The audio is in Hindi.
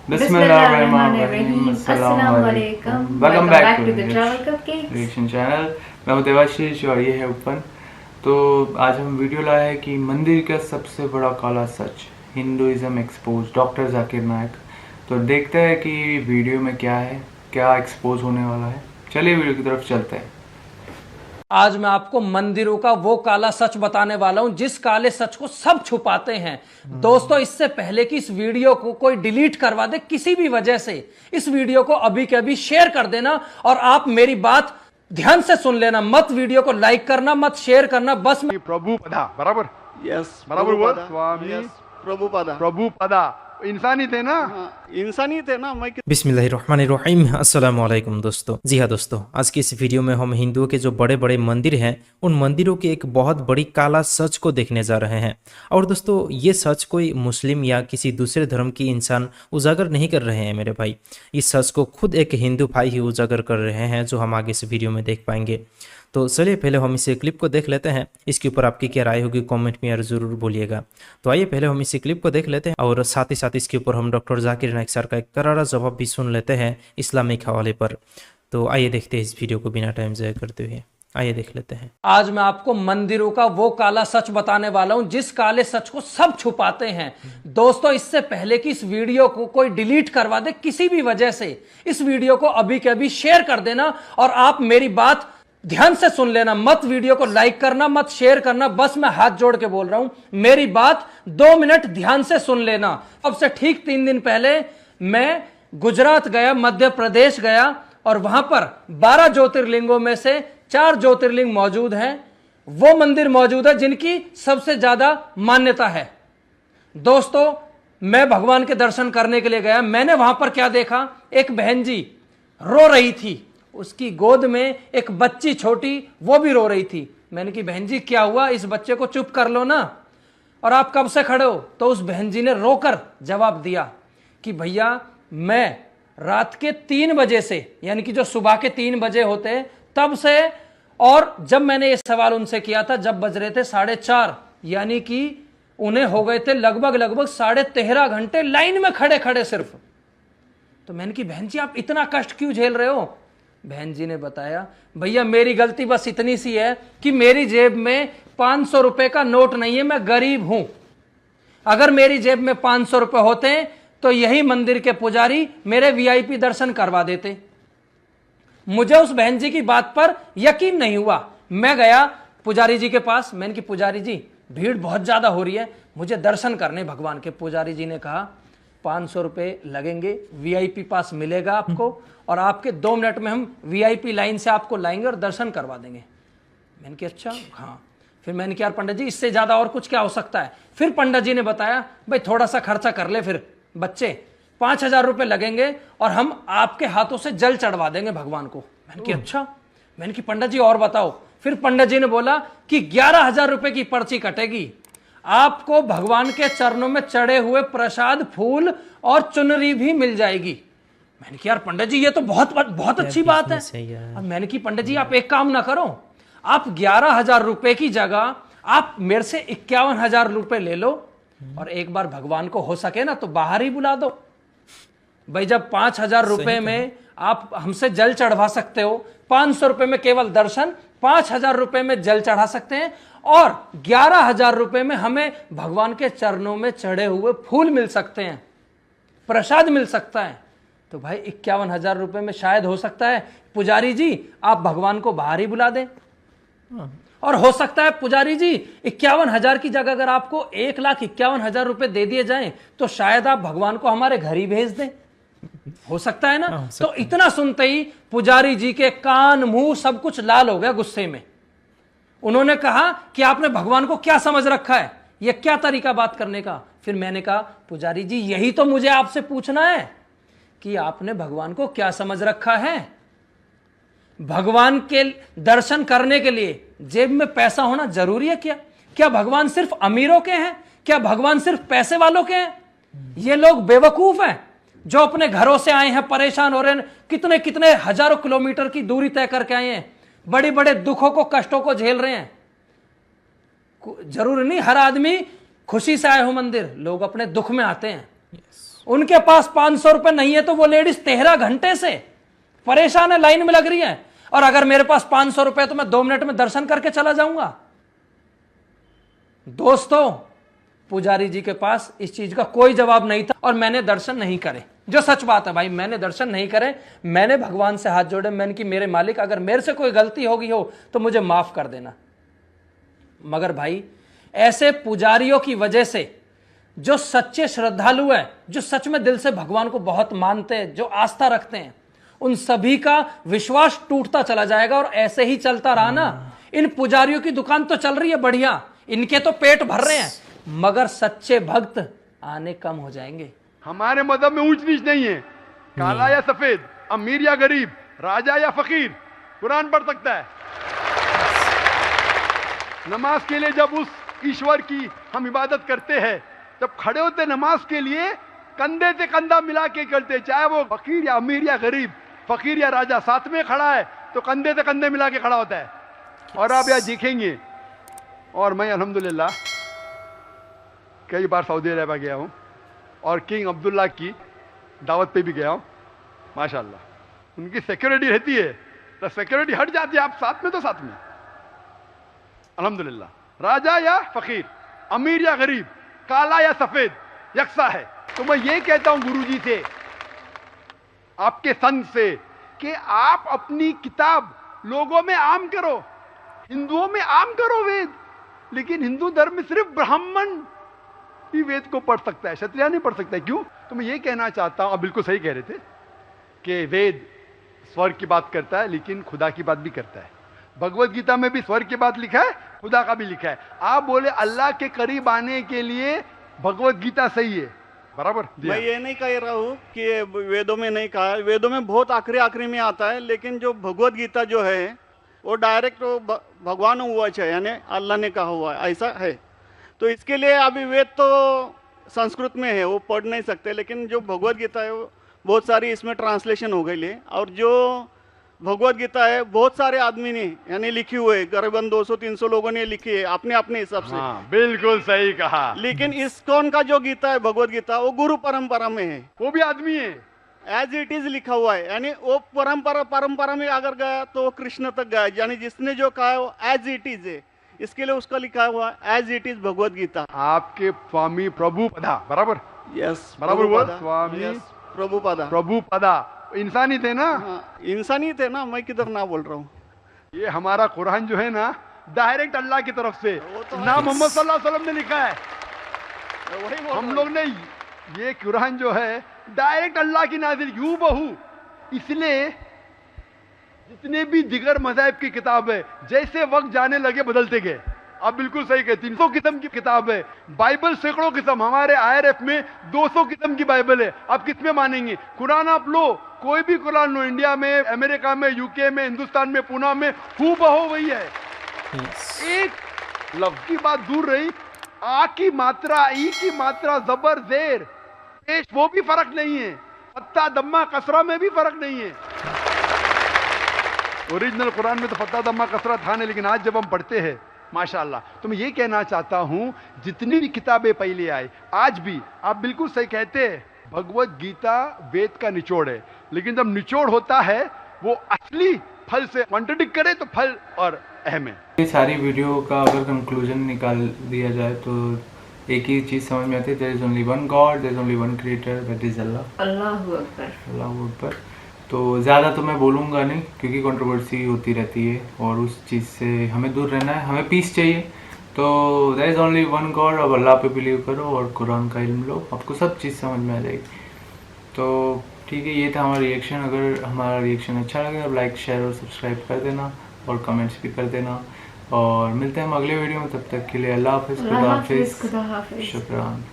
बिस्मिल्लाहिर्रहमानिर्रहीम। अस्सलाम वालेकुम। Welcome back to the travel cupcakes reaction channel. मैं हूं देवाशीष और ये है उपन। तो आज हम वीडियो लाए हैं कि मंदिर का सबसे बड़ा काला सच, हिंदुइज्म एक्सपोज, डॉक्टर जाकिर नायक। तो देखते हैं कि वीडियो में क्या है, क्या एक्सपोज होने वाला है। चलिए वीडियो की तरफ चलते हैं। आज मैं आपको मंदिरों का वो काला सच बताने वाला हूं जिस काले सच को सब छुपाते हैं। दोस्तों, इससे पहले कि इस वीडियो को कोई डिलीट करवा दे किसी भी वजह से, इस वीडियो को अभी के अभी शेयर कर देना। और आप मेरी बात ध्यान से सुन लेना, मत वीडियो को लाइक करना, मत शेयर करना। बस प्रभुपदा बराबर, यस बराबर हुआ। स्वामी प्रभुपदा प्रभुपदा इंसानी थे ना, इंसानी थे ना। मैं बिस्मिल्लाहिर्रहमानिर्रहीम। अस्सलाम वालेकुम दोस्तों। जी हाँ दोस्तों, आज की इस वीडियो में हम हिंदुओं के जो बड़े बड़े मंदिर हैं उन मंदिरों की एक बहुत बड़ी काला सच को देखने जा रहे हैं। और दोस्तों, ये सच कोई मुस्लिम या किसी दूसरे धर्म की इंसान उजागर नहीं कर रहे हैं मेरे भाई। इस सच को खुद एक हिंदू भाई ही उजागर कर रहे हैं, जो हम आगे इस वीडियो में देख पाएंगे। तो चलिए पहले हम इस क्लिप को देख लेते हैं। इसके ऊपर आपकी क्या राय होगी कमेंट में यार ज़रूर बोलिएगा। तो आइए पहले हम इस क्लिप को देख लेते हैं और साथ ही साथ इसके ऊपर हम डॉक्टर जाकिर नायक सर का एक करारा जवाब भी सुन लेते हैं इस्लामिक हवाले पर। तो आइए देखते हैं इस वीडियो को बिना टाइम ज़ाया करते हुए। आइए देख लेते हैं। आज मैं आपको मंदिरों का वो काला सच बताने वाला हूं जिस काले सच को सब छुपाते हैं। दोस्तों, इससे पहले कि इस वीडियो को कोई डिलीट करवा दे किसी भी वजह से, इस वीडियो को अभी के अभी शेयर कर देना। और आप मेरी बात ध्यान से सुन लेना, मत वीडियो को लाइक करना, मत शेयर करना। बस मैं हाथ जोड़ के बोल रहा हूं, मेरी बात 2 मिनट ध्यान से सुन लेना। अब से ठीक 3 दिन पहले मैं गुजरात गया, मध्य प्रदेश गया और वहां पर 12 ज्योतिर्लिंगों में से 4 ज्योतिर्लिंग मौजूद हैं। वो मंदिर मौजूद है जिनकी सबसे ज्यादा मान्यता है। दोस्तों, मैं भगवान के दर्शन करने के लिए गया। मैंने वहां पर क्या देखा, एक बहन जी रो रही थी, उसकी गोद में एक बच्ची छोटी, वो भी रो रही थी। मैंने कहा बहन जी क्या हुआ, इस बच्चे को चुप कर लो ना, और आप कब से खड़े हो? तो उस बहन जी ने रोकर जवाब दिया कि भैया मैं रात के 3 बजे से, यानी कि जो सुबह के 3 बजे होते तब से, और जब मैंने ये सवाल उनसे किया था जब बज रहे थे 4:30, यानी कि उन्हें हो गए थे लगभग 13.5 घंटे लाइन में खड़े खड़े सिर्फ। तो मैंने कहा बहन जी आप इतना कष्ट क्यों झेल रहे हो? बहन जी ने बताया भैया मेरी गलती बस इतनी सी है कि मेरी जेब में 500 रुपए का नोट नहीं है, मैं गरीब हूं। अगर मेरी जेब में 500 रुपए होते तो यही मंदिर के पुजारी मेरे वीआईपी दर्शन करवा देते। मुझे उस बहन जी की बात पर यकीन नहीं हुआ। मैं गया पुजारी जी के पास, मैंने कहा पुजारी जी भीड़ बहुत ज्यादा हो रही है, मुझे दर्शन करने भगवान के। पुजारी जी ने कहा 500 रुपए लगेंगे, वीआईपी पास मिलेगा आपको, और आपके 2 मिनट में हम वीआईपी लाइन से आपको लाएंगे और दर्शन करवा देंगे। मैंने कहा अच्छा हाँ। फिर मैंने कहा यार पंडित जी इससे ज्यादा और कुछ क्या हो सकता है? फिर पंडित जी ने बताया भाई थोड़ा सा खर्चा कर ले, फिर बच्चे 5,000 रुपए लगेंगे और हम आपके हाथों से जल चढ़वा देंगे भगवान को। मैंने कहा अच्छा। मैंने कहा पंडित जी और बताओ। फिर पंडित जी ने बोला कि 11,000 रुपए की पर्ची कटेगी, आपको भगवान के चरणों में चढ़े हुए प्रसाद, फूल और चुनरी भी मिल जाएगी। मैंने कहा यार पंडित जी ये तो बहुत अच्छी बात है। अब मैंने कहा पंडित जी आप एक काम ना करो, आप 11,000 रुपए की जगह आप मेरे से 51,000 रुपए ले लो और एक बार भगवान को हो सके ना तो बाहर ही बुला दो। भाई जब 5,000 रुपए में आप हमसे जल चढ़वा सकते हो, 500 रुपए में केवल दर्शन, 5,000 रुपए में जल चढ़ा सकते हैं और 11,000 रुपए में हमें भगवान के चरणों में चढ़े हुए फूल मिल सकते हैं, प्रसाद मिल सकता है, तो भाई 51,000 रुपए में शायद हो सकता है पुजारी जी आप भगवान को बाहर ही बुला दें। और हो सकता है पुजारी जी 51,000 की जगह अगर आपको 1,51,000 रुपए दे दिए जाएं तो शायद आप भगवान को हमारे घर ही भेज दें। हो सकता है ना? तो इतना सुनते ही पुजारी जी के कान, मुंह सब कुछ लाल हो गया गुस्से में। उन्होंने कहा कि आपने भगवान को क्या समझ रखा है, यह क्या तरीका बात करने का? फिर मैंने कहा पुजारी जी यही तो मुझे आपसे पूछना है कि आपने भगवान को क्या समझ रखा है। भगवान के दर्शन करने के लिए जेब में पैसा होना जरूरी है क्या? क्या भगवान सिर्फ अमीरों के हैं? क्या भगवान सिर्फ पैसे वालों के हैं? ये लोग बेवकूफ हैं जो अपने घरों से आए हैं, परेशान हो रहे हैं, कितने कितने हजारों किलोमीटर की दूरी तय करके आए हैं, बड़े बड़े दुखों को, कष्टों को झेल रहे हैं। जरूरी नहीं हर आदमी खुशी से आए हो मंदिर, लोग अपने दुख में आते हैं। उनके पास 500 रुपए नहीं है तो वो लेडीज 13 घंटे से परेशान है, लाइन में लग रही है। और अगर मेरे पास 500 रुपए तो मैं 2 मिनट में दर्शन करके चला जाऊंगा। दोस्तों, पुजारी जी के पास इस चीज का कोई जवाब नहीं था और मैंने दर्शन नहीं करे। जो सच बात है भाई, मैंने दर्शन नहीं करे। मैंने भगवान से हाथ जोड़े, मैंने कि मेरे मालिक अगर मेरे से कोई गलती होगी हो तो मुझे माफ कर देना। मगर भाई, ऐसे पुजारियों की वजह से जो सच्चे श्रद्धालु हैं, जो सच में दिल से भगवान को बहुत मानते हैं, जो आस्था रखते हैं, उन सभी का विश्वास टूटता चला जाएगा। और ऐसे ही चलता रहा ना, इन पुजारियों की दुकान तो चल रही है बढ़िया, इनके तो पेट भर रहे हैं, मगर सच्चे भक्त आने कम हो जाएंगे। हमारे मजहब में ऊंच नीच नहीं है, काला या सफेद, अमीर या गरीब, राजा या फकीर, कुरान पढ़ सकता है। नमाज के लिए जब उस ईश्वर की हम इबादत करते हैं, जब खड़े होते नमाज के लिए कंधे से कंधा मिला के करते, चाहे वो फकीर या अमीर या गरीब, फकीर या राजा साथ में खड़ा है तो कंधे से कंधे मिला के खड़ा होता है। और आप यहाँ देखेंगे, और मैं अल्हम्दुलिल्लाह कई बार सऊदी अरब गया हूँ और किंग अब्दुल्ला की दावत पे भी गया हूँ। माशाल्लाह उनकी सिक्योरिटी रहती है तो सिक्योरिटी हट जाती है, आप साथ में तो साथ में। अल्हम्दुलिल्लाह, राजा या फकीर, अमीर या गरीब, काला या सफेद, यकसा है। तो मैं ये कहता हूं गुरुजी से, आपके संत से, कि आप अपनी किताब लोगों में आम करो, हिंदुओं में आम करो वेद। लेकिन हिंदू धर्म में सिर्फ ब्राह्मण ही वेद को पढ़ सकता है, क्षत्रिय नहीं पढ़ सकता है। क्यों? तो मैं ये कहना चाहता हूं, आप बिल्कुल सही कह रहे थे कि वेद स्वर्ग की बात करता है लेकिन खुदा की बात भी करता है। भगवत गीता में भी स्वर्ग की बात लिखा है, खुदा का भी लिखा है। आप बोले अल्लाह के करीब आने के लिए भगवत गीता सही है, बराबर। मैं ये नहीं कह रहा हूँ कि वेदों में नहीं कहा, वेदों में बहुत आखिरी में आता है, लेकिन जो भगवत गीता जो है वो डायरेक्ट भगवान हुआ है, यानी अल्लाह ने कहा हुआ है, ऐसा है। तो इसके लिए अभी वेद तो संस्कृत में है, वो पढ़ नहीं सकते, लेकिन जो भगवत गीता है वो बहुत सारी इसमें ट्रांसलेशन हो गई है। और जो भगवत गीता है बहुत सारे आदमी ने यानी लिखी हुई है, करीबन 200-300 लोगों ने लिखी है अपने अपने हिसाब से। हाँ, बिल्कुल सही कहा। लेकिन इस्कॉन का जो गीता है, भगवत गीता, वो गुरु परंपरा में है, वो भी आदमी है, एज इट इज लिखा हुआ है। यानी वो परंपरा में अगर गया तो कृष्ण तक गया, यानी जिसने जो कहा है वो एज इट इज है, इसके लिए उसका लिखा हुआ है as it is Bhagavad Gita. आपके स्वामी प्रभुपदा, बराबर, यस बराबर हुआ, स्वामी प्रभुपदा। प्रभुपदा इंसानी थे ना? हाँ, इंसानी थे ना, मैं किधर ना बोल रहा हूँ। ये हमारा कुरान जो है ना, डायरेक्ट अल्लाह की तरफ से तो ना मोहम्मद सल्लल्लाहु अलैहि वसल्लम ने लिखा है। वही हम लोग ने ये कुरान जो है डायरेक्ट अल्लाह की नाज़िल यूं बहू। इसलिए जितने भी दिगर मज़ाहिब की किताब है, जैसे वक्त जाने लगे बदलते गए। आप बिल्कुल सही कहते, 300 किस्म की किताब है, बाइबल सैकड़ों किस्म, हमारे IRF में 200 किस्म की बाइबल है। आप किस में मानेंगे? कुरान आप लो, कोई भी कुरान लो, इंडिया में, अमेरिका में, यूके में, हिंदुस्तान में, पूना में, हूबहू वही है। एक लफ्ज की बात दूर रही, आ की मात्रा, ई की मात्रा, जबर जेर पेश, वो भी फर्क नहीं है, फत्ता दम्मा कसरा में भी फर्क नहीं है। ओरिजिनल कुरान में तो फत्ता दम्मा कसरा था नहीं, लेकिन आज जब हम पढ़ते हैं माशाअल्लाह। तो मैं ये कहना चाहता हूं, जितनी भी किताबें पहले आए, आज भी आप बिल्कुल सही कहते हैं, भगवत गीता वेद का निचोड़ है। लेकिन जब निचोड़ होता है वो असली फल से कॉन्ट्रडिक्ट करे तो फल और अहम है। ये सारी वीडियो का अगर कंक्लूजन निकाल दिया जाए तो एक ही चीज समझ में आती है, there is only one God, there is only one creator, that is अल्लाह। अल्लाहू अकबर। अल्लाहू अकबर। तो ज़्यादा तो मैं बोलूँगा नहीं, क्योंकि कंट्रोवर्सी होती रहती है और उस चीज़ से हमें दूर रहना है, हमें पीस चाहिए। तो there is only one God, अब अल्लाह पे बिलीव करो और कुरान का इल्म लो, आपको सब चीज़ समझ में आ जाएगी। तो ठीक है, ये था हमारा रिएक्शन। अगर हमारा रिएक्शन अच्छा लगे अब लाइक, शेयर और सब्सक्राइब कर देना और कमेंट्स भी कर देना। और मिलते हैं हम अगले वीडियो में, तब तक के लिए अल्लाह हाफिज़, खुदा हाफिज़, खुदा हाफिज़। शुक्रान।